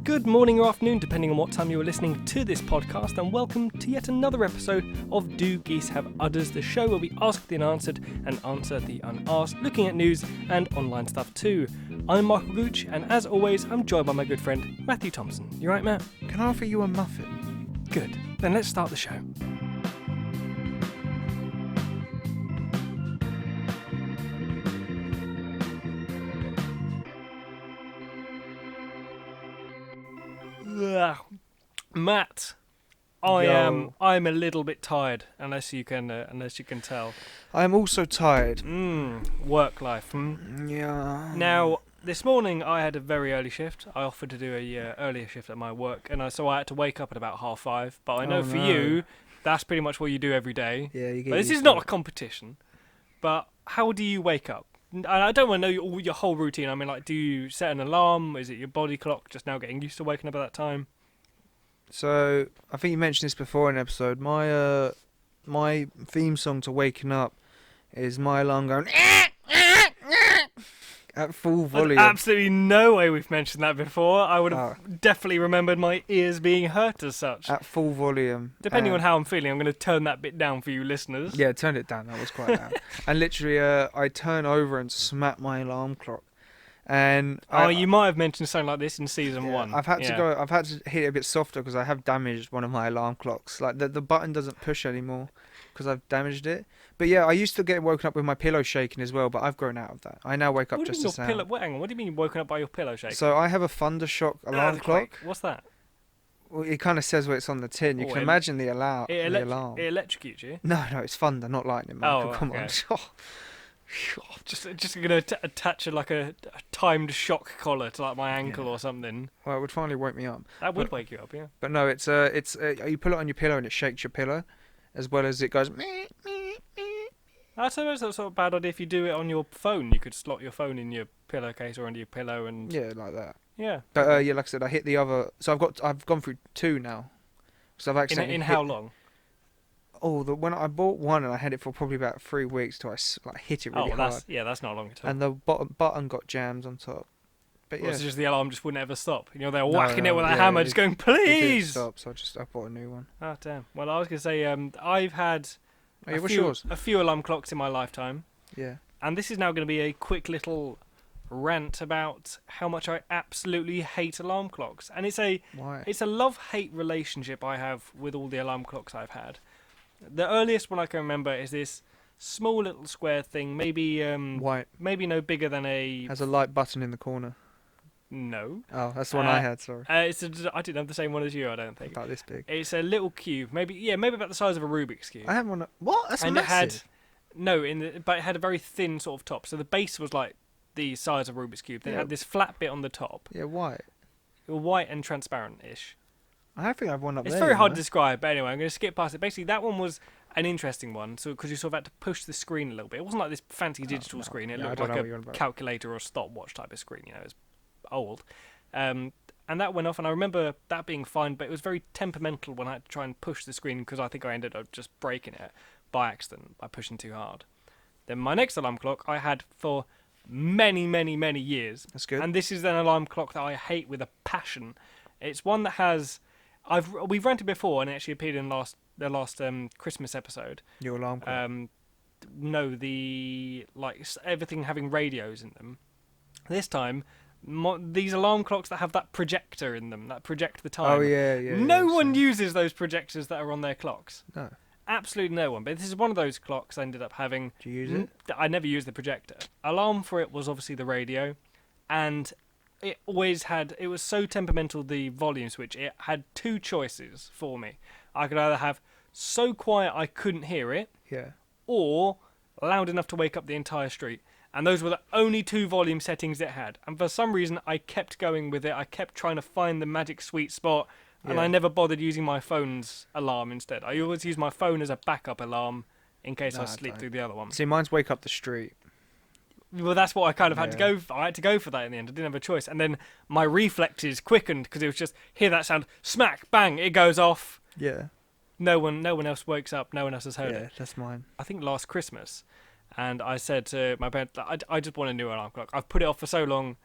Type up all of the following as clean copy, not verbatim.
Good morning or afternoon, depending on what time you are listening to this podcast, and welcome to yet another episode of Do Geese Have Udders, the show where we ask the unanswered and answer the unasked, looking at news and online stuff too. I'm Michael Gooch, and as always, I'm joined by my good friend Matthew Thompson. You right, Matt? Can I offer you a muffin? Good. Then let's start the show. Matt, I'm a little bit tired, unless you can tell. I am also tired. Work life. Yeah. Now, this morning I had a very early shift. I offered to do a earlier shift at my work, and so I had to wake up at about 5:30. But I know for you, that's pretty much what you do every day. Yeah, you get. But this is not a competition. But how do you wake up? I don't want to know your whole routine. I mean, like, do you set an alarm? Is it your body clock just now getting used to waking up at that time? So I think you mentioned this before in an episode. My theme song to waking up is my alarm going at full volume. There's absolutely no way we've mentioned that before. I would have definitely remembered my ears being hurt as such. At full volume. Depending on how I'm feeling, I'm going to turn that bit down for you listeners. Yeah, turn it down. That was quite loud. And literally, I turn over and smack my alarm clock. And you might have mentioned something like this in season 1. I've had to hit it a bit softer because I have damaged one of my alarm clocks. Like the button doesn't push anymore because I've damaged it. But yeah, I used to get woken up with my pillow shaking as well, but I've grown out of that. I now wake up just the same. Hang on, what do you mean you're woken up by your pillow shaking? So I have a Thundershock alarm clock. What's that? Well, it kind of says what it's on the tin. You can imagine the alarm. It electrocutes you? No, it's thunder, not lightning, Michael. Come on. Just gonna attach a timed shock collar to like my ankle or something. Well, it would finally wake me up. That would wake you up, yeah. But no, it's you pull it on your pillow and it shakes your pillow, as well as it goes. Meh, meh, meh. I suppose that's not a bad idea if you do it on your phone. You could slot your phone in your pillowcase or under your pillow and like that. Yeah. But like I said, I hit the other. So I've gone through 2 now. So I've accidentally in how long? When I bought one and I had it for probably about 3 weeks till I hit it really hard. That's not long at all. And the button got jammed on top. But it's just the alarm just wouldn't ever stop. You know, they're whacking it with a hammer, just going, please! It didn't stop, so I bought a new one. Oh, damn. Well, I was going to say, I've had a few alarm clocks in my lifetime. Yeah. And this is now going to be a quick little rant about how much I absolutely hate alarm clocks. And it's a love-hate relationship I have with all the alarm clocks I've had. The earliest one I can remember is this small little square thing, maybe white, maybe no bigger than has a light button in the corner. No. Oh, that's the one I had. Sorry. I didn't have the same one as you. I don't think. About this big. It's a little cube, maybe about the size of a Rubik's cube. I have one. What? That's massive. But it had a very thin sort of top. So the base was like the size of a Rubik's cube. Then it had this flat bit on the top. Yeah, white and transparent-ish. I think I've one up there. It's very hard to describe, but anyway, I'm going to skip past it. Basically, that one was an interesting one, so because you sort of had to push the screen a little bit. It wasn't like this fancy digital screen. It looked like a calculator or a stopwatch type of screen. You know, it was old. And that went off, and I remember that being fine, but it was very temperamental when I had to try and push the screen because I think I ended up just breaking it by accident by pushing too hard. Then my next alarm clock I had for many, many, many years. That's good. And this is an alarm clock that I hate with a passion. It's one that has... We've ranted before, and it actually appeared in the last Christmas episode. Your alarm clock? No, everything having radios in them. This time, these alarm clocks that have that projector in them, that project the time. Oh, yeah. No one uses those projectors that are on their clocks. No. Absolutely no one. But this is one of those clocks I ended up having. Do you use it? I never used the projector. Alarm for it was obviously the radio, and... It was so temperamental, the volume switch, it had 2 choices for me. I could either have so quiet I couldn't hear it, or loud enough to wake up the entire street. And those were the only 2 volume settings it had. And for some reason, I kept going with it. I kept trying to find the magic sweet spot, and I never bothered using my phone's alarm instead. I always use my phone as a backup alarm in case I sleep through the other one. See, mine's wake up the street. Well, that's what I kind of had to go for. I had to go for that in the end. I didn't have a choice. And then my reflexes quickened because it was just, hear that sound, smack, bang, it goes off. Yeah. No one else wakes up. No one else has heard it. Yeah, that's mine. I think last Christmas, and I said to my parents, I just want a new alarm clock. I've put it off for so long.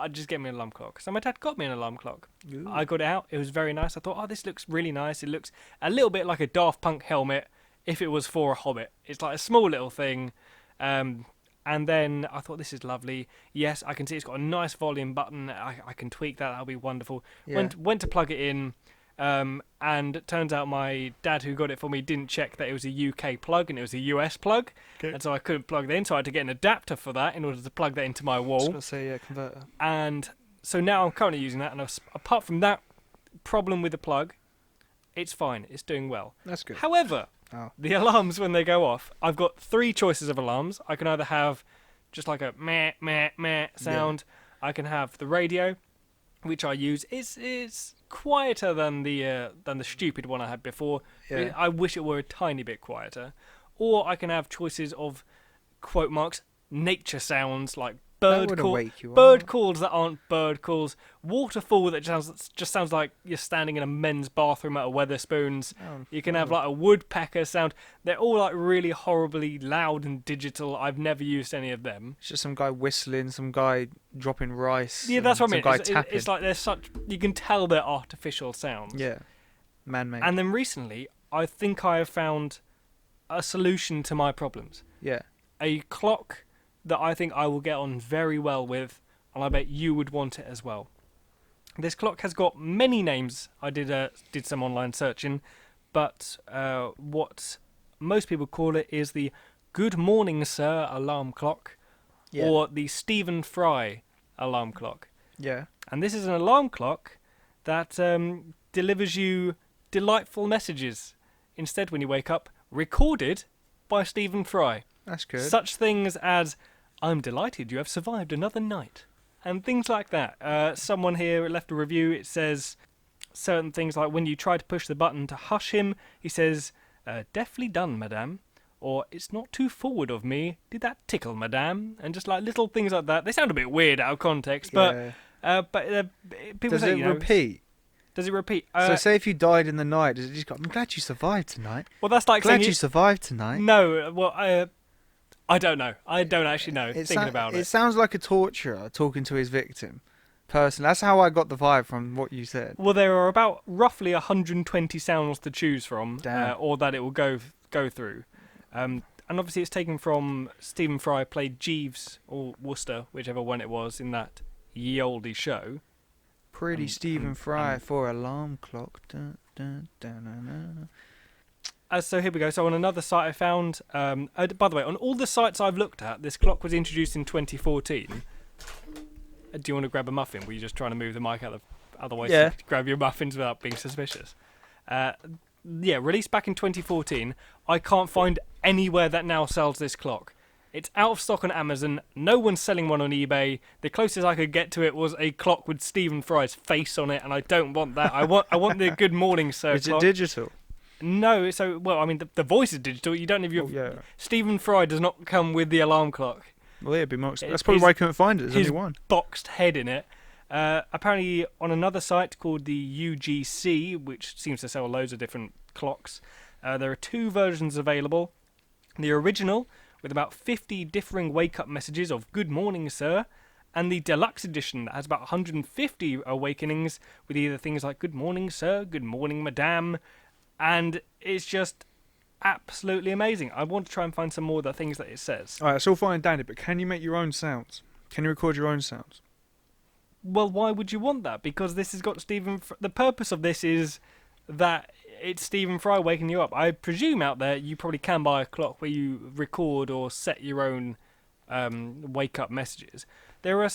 I'd just get me an alarm clock. So my dad got me an alarm clock. Ooh. I got it out. It was very nice. I thought, oh, this looks really nice. It looks a little bit like a Daft Punk helmet if it was for a hobbit. It's like a small little thing. And then I thought, this is lovely. Yes, I can see it's got a nice volume button. I can tweak that. That'll be wonderful. Yeah. Went to plug it in. And it turns out my dad who got it for me didn't check that it was a UK plug and it was a US plug. Okay. And so I couldn't plug that in. So I had to get an adapter for that in order to plug that into my I was wall. going to say, yeah, converter. And so now I'm currently using that. And apart from that problem with the plug, it's fine. It's doing well. That's good. However, the alarms, when they go off, I've got 3 choices of alarms. I can either have just like a meh, meh, meh sound. Yeah. I can have the radio, which I use. It's quieter than the stupid one I had before. Yeah. I wish it were a tiny bit quieter. Or I can have choices of, quote marks, nature sounds like bird calls that aren't bird calls, waterfall that just sounds like you're standing in a men's bathroom at a Weatherspoons. You can have like a woodpecker sound. They're all like really horribly loud and digital. I've never used any of them. It's just some guy whistling, some guy dropping rice. Yeah, that's what I mean. Tapping. It's like you can tell they're artificial sounds. Yeah, man-made. And then recently, I think I have found a solution to my problems. Yeah. A clock that I think I will get on very well with, and I bet you would want it as well. This clock has got many names. I did some online searching, but what most people call it is the Good Morning Sir alarm clock, or the Stephen Fry alarm clock. Yeah. And this is an alarm clock that delivers you delightful messages instead when you wake up, recorded by Stephen Fry. That's good. Such things as, I'm delighted you have survived another night. And things like that. Someone here left a review. It says certain things like, when you try to push the button to hush him, he says, deftly done, madame. Or, it's not too forward of me. Did that tickle, madame? And just like little things like that. They sound a bit weird out of context, but people does say, it repeat? Does it repeat? So say if you died in the night, does it just go, I'm glad you survived tonight. Well, that's like glad saying you survived tonight. No, well, I don't know. I don't actually know. Thinking about it. It sounds like a torturer talking to his victim. Personally, that's how I got the vibe from what you said. Well, there are about roughly 120 sounds to choose from, or that it will go through. And obviously it's taken from Stephen Fry played Jeeves or Wooster, whichever one it was, in that ye olde show. Pretty Stephen Fry for alarm clock. Dun, dun, dun, dun, dun. So here we go. So on another site I found, by the way, on all the sites I've looked at, this clock was introduced in 2014. Do you want to grab a muffin? Were you just trying to move the mic out of other ways to grab your muffins without being suspicious? Released back in 2014. I can't find anywhere that now sells this clock. It's out of stock on Amazon. No one's selling one on eBay. The closest I could get to it was a clock with Stephen Fry's face on it, and I don't want that. I want the Good Morning Sir Is clock. it digital? No, so, well, I mean, the voice is digital. You don't have your... Stephen Fry does not come with the alarm clock. Well, yeah, it'd be more expensive. That's probably why I couldn't find it. There's only one. Boxed head in it. Apparently, on another site called the UGC, which seems to sell loads of different clocks, there are 2 versions available. The original, with about 50 differing wake-up messages of Good Morning Sir, and the deluxe edition that has about 150 awakenings with either things like Good Morning Sir, Good Morning Madame, and it's just absolutely amazing. I want to try and find some more of the things that it says. Alright, it's all fine and dandy, but can you make your own sounds? Can you record your own sounds? Well, why would you want that? Because this has got the purpose of this is that it's Stephen Fry waking you up. I presume out there you probably can buy a clock where you record or set your own wake-up messages. There are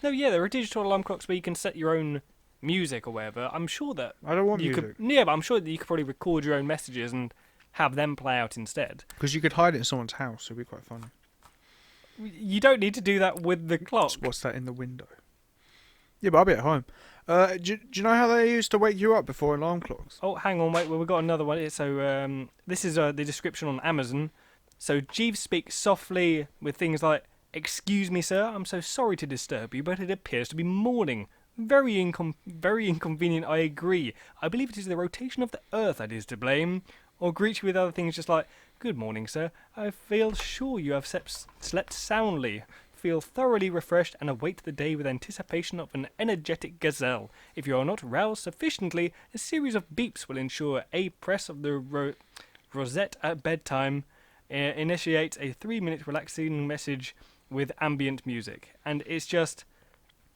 there are digital alarm clocks where you can set your own music or whatever. I'm sure that I don't want music. But I'm sure that you could probably record your own messages and have them play out instead. Because you could hide it in someone's house. It'd be quite funny. You don't need to do that with the clock. What's that in the window? Yeah, but I'll be at home. Do you know how they used to wake you up before alarm clocks? Oh, hang on, wait. Well, we've got another one. So this is the description on Amazon. So Jeeves speaks softly with things like, "Excuse me, sir, I'm so sorry to disturb you, but it appears to be morning. Very inconvenient, I agree. I believe it is the rotation of the earth that is to blame." Or greet you with other things just like, "Good morning, sir. I feel sure you have slept soundly. feel thoroughly refreshed, and await the day with anticipation of an energetic gazelle. If you are not roused sufficiently, a series of beeps will ensure a press of the rosette at bedtime initiates a 3-minute relaxing message with ambient music. And it's just...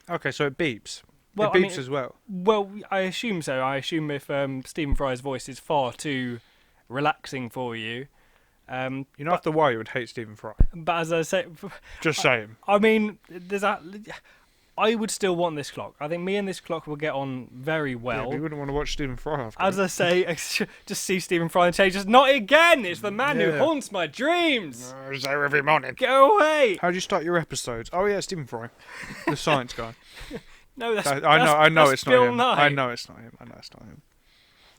Okay, so it beeps. Well, it beeps as well. Well, I assume so. I assume if Stephen Fry's voice is far too relaxing for you... You don't have to worry, you would hate Stephen Fry. But as I say... Just saying. I mean, I would still want this clock. I think me and this clock will get on very well. Yeah, we wouldn't want to watch Stephen Fry after As I say, just see Stephen Fry and say, just not again! It's the man who Yeah. haunts my dreams! He's there every morning. Go away! How do you start your episodes? Oh yeah, Stephen Fry, the science guy. No, that's I know that's it's not Bill him. Nye. I know it's not him.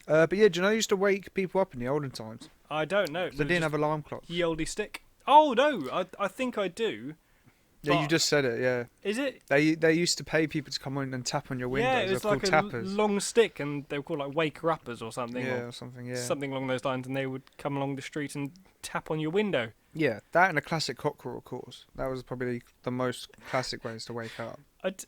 But yeah, do you know they used to wake people up in the olden times? I don't know. They didn't have alarm clocks. Ye olde stick. Oh no, I think I do. Yeah, you But- just said it. Yeah, Is it? they used to pay people to come in and tap on your windows. Yeah, it was They're like called a tappers. long stick, and they were called like waker uppers or something. Yeah, Or or something. Yeah, something along those lines, and they would come along the street and tap on your window. yeah. That and a classic cockerel, of course. That was probably the most classic ways to wake up.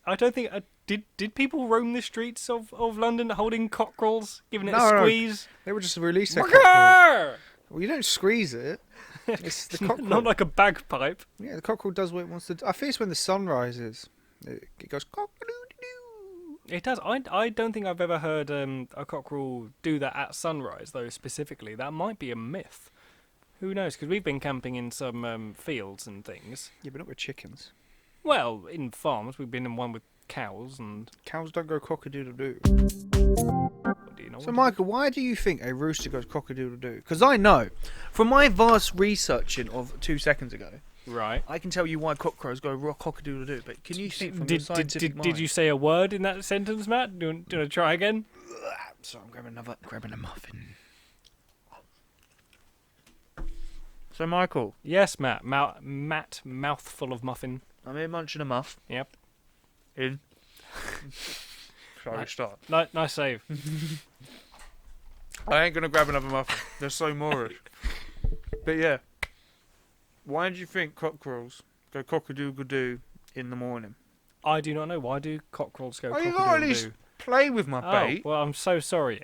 I don't think did people roam the streets of London holding cockerels, giving it No, a no. squeeze? They would just release their cockerel. Wagger! Well, you don't squeeze it. It's the cockerel. Not like a bagpipe. Yeah, the cockerel does what it wants to do. I think it's when the sun rises. It goes cock-a-doo-doo-doo. It does. I don't think I've ever heard a cockerel do that at sunrise, though, specifically. That might be a myth. Who knows? Because we've been camping in some fields and things. Yeah, but not with chickens. Well, in farms. We've been in one with cows and... Cows don't go cock-a-doodle-doo. What do you know? So, Michael, why do you think a rooster goes cock-a-doodle-doo? Because I know, from my vast researching of 2 seconds ago, Right. I can tell you why cockcrows go cock-a-doodle-doo. But can you think from the scientific mind? Did you say a word in that sentence, Matt? Do you want to try again? So I'm grabbing a muffin. So, Michael, Yes, Matt. Matt, mouthful of muffin. I'm here munching a muff. Yep. In. Shall we start? Nice save. I ain't gonna grab another muffin. They're so Moorish. But yeah, why do you think cockerels go cock-a-doodle-doo in the morning? I do not know. Why do cockerels go Oh, you gotta at least play with my bait. Oh, well, I'm so sorry.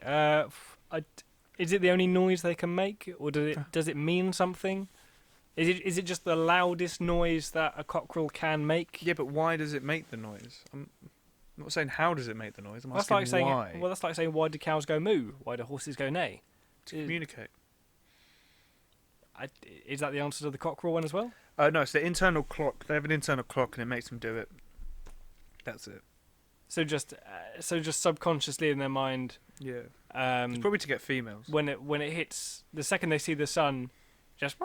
Is it the only noise they can make, or does it mean something? Is it just the loudest noise that a cockerel can make? Yeah, but why does it make the noise? I'm not saying how does it make the noise. I'm That's asking like saying why. well, that's like saying why do cows go moo? Why do horses go neigh? To communicate. Is that the answer to the cockerel one as well? No, it's the internal clock. They have an internal clock, and it makes them do it. That's it. So just subconsciously in their mind, Yeah. It's probably to get females. when it hits the second they see the sun, just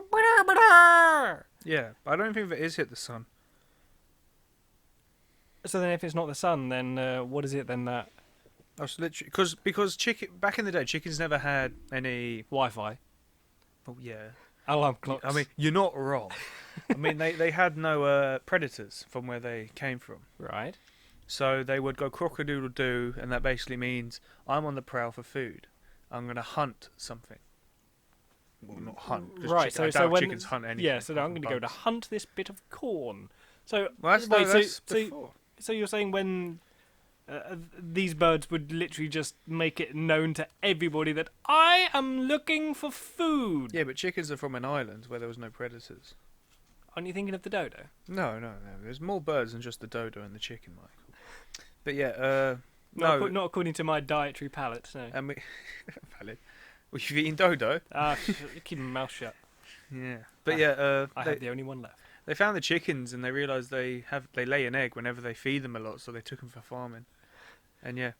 Yeah, but I don't think it is hit the sun. so then if it's not the sun, then what is it then that Oh, so literally, because chicken back in the day, chickens never had any. Wi-Fi Oh yeah. alarm clocks? I mean, you're not wrong. I mean, they had no predators from where they came from, right. so they would go cock-a-doodle-doo, and that basically means I'm on the prowl for food. I'm gonna hunt something. Well, not hunt. 'cause Right, I so doubt when chickens hunt anything. yeah, so now I'm apart going to from go to bugs. hunt this bit of corn. So Well, that's, wait, that's so before. so you're saying when these birds would literally just make it known to everybody that I am looking for food. Yeah, but chickens are from an island where there was no predators. Aren't you thinking of the dodo? No. There's more birds than just the dodo and the chicken, Michael. But yeah, no. Not according to my dietary palate. No. And we, valid. Well, you've eaten dodo. Keep my mouth shut. Yeah. But yeah, I have the only one left. they found the chickens and they realised they lay an egg whenever they feed them a lot, so they took them for farming. And yeah.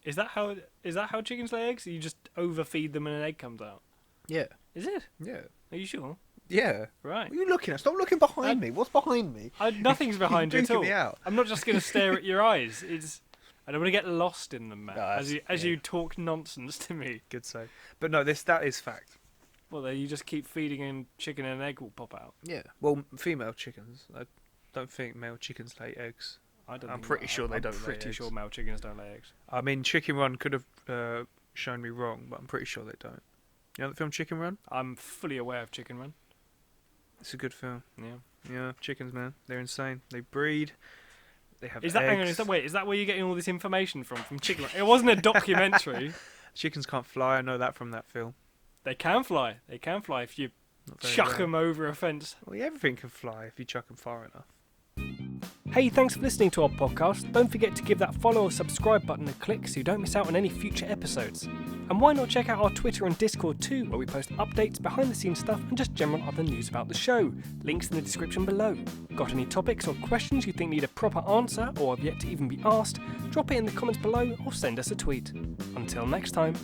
Is that how chickens lay eggs? You just overfeed them and an egg comes out. Yeah. Is it? Yeah. Are you sure? Yeah. Right. What are you looking at? Stop looking behind me. What's behind me? Nothing's behind you at Drinking all. me out. I'm not just going to stare at your eyes. I don't want to get lost in them, Matt. No, as you talk nonsense to me. Good save. But no, that is fact. Well, then you just keep feeding him chicken and an egg will pop out. Yeah. Well, female chickens. I don't think male chickens lay eggs. I'm pretty sure they don't lay I'm pretty eggs. sure male chickens don't lay eggs. I mean, Chicken Run could have shown me wrong, but I'm pretty sure they don't. You know the film Chicken Run? I'm fully aware of Chicken Run. It's a good film. Yeah. Yeah, chickens, man. They're insane. They breed. They have Is that eggs. hang on? Is that where you're getting all this information from chicken? It wasn't a documentary. Chickens can't fly. I know that from that film. They can fly. They can fly if you Not very chuck well. them over a fence. Well, yeah, everything can fly if you chuck them far enough. Hey, thanks for listening to our podcast. Don't forget to give that follow or subscribe button a click so you don't miss out on any future episodes. And why not check out our Twitter and Discord too, where we post updates, behind the scenes stuff, and just general other news about the show. Links in the description below. Got any topics or questions you think need a proper answer or have yet to even be asked? Drop it in the comments below or send us a tweet. Until next time.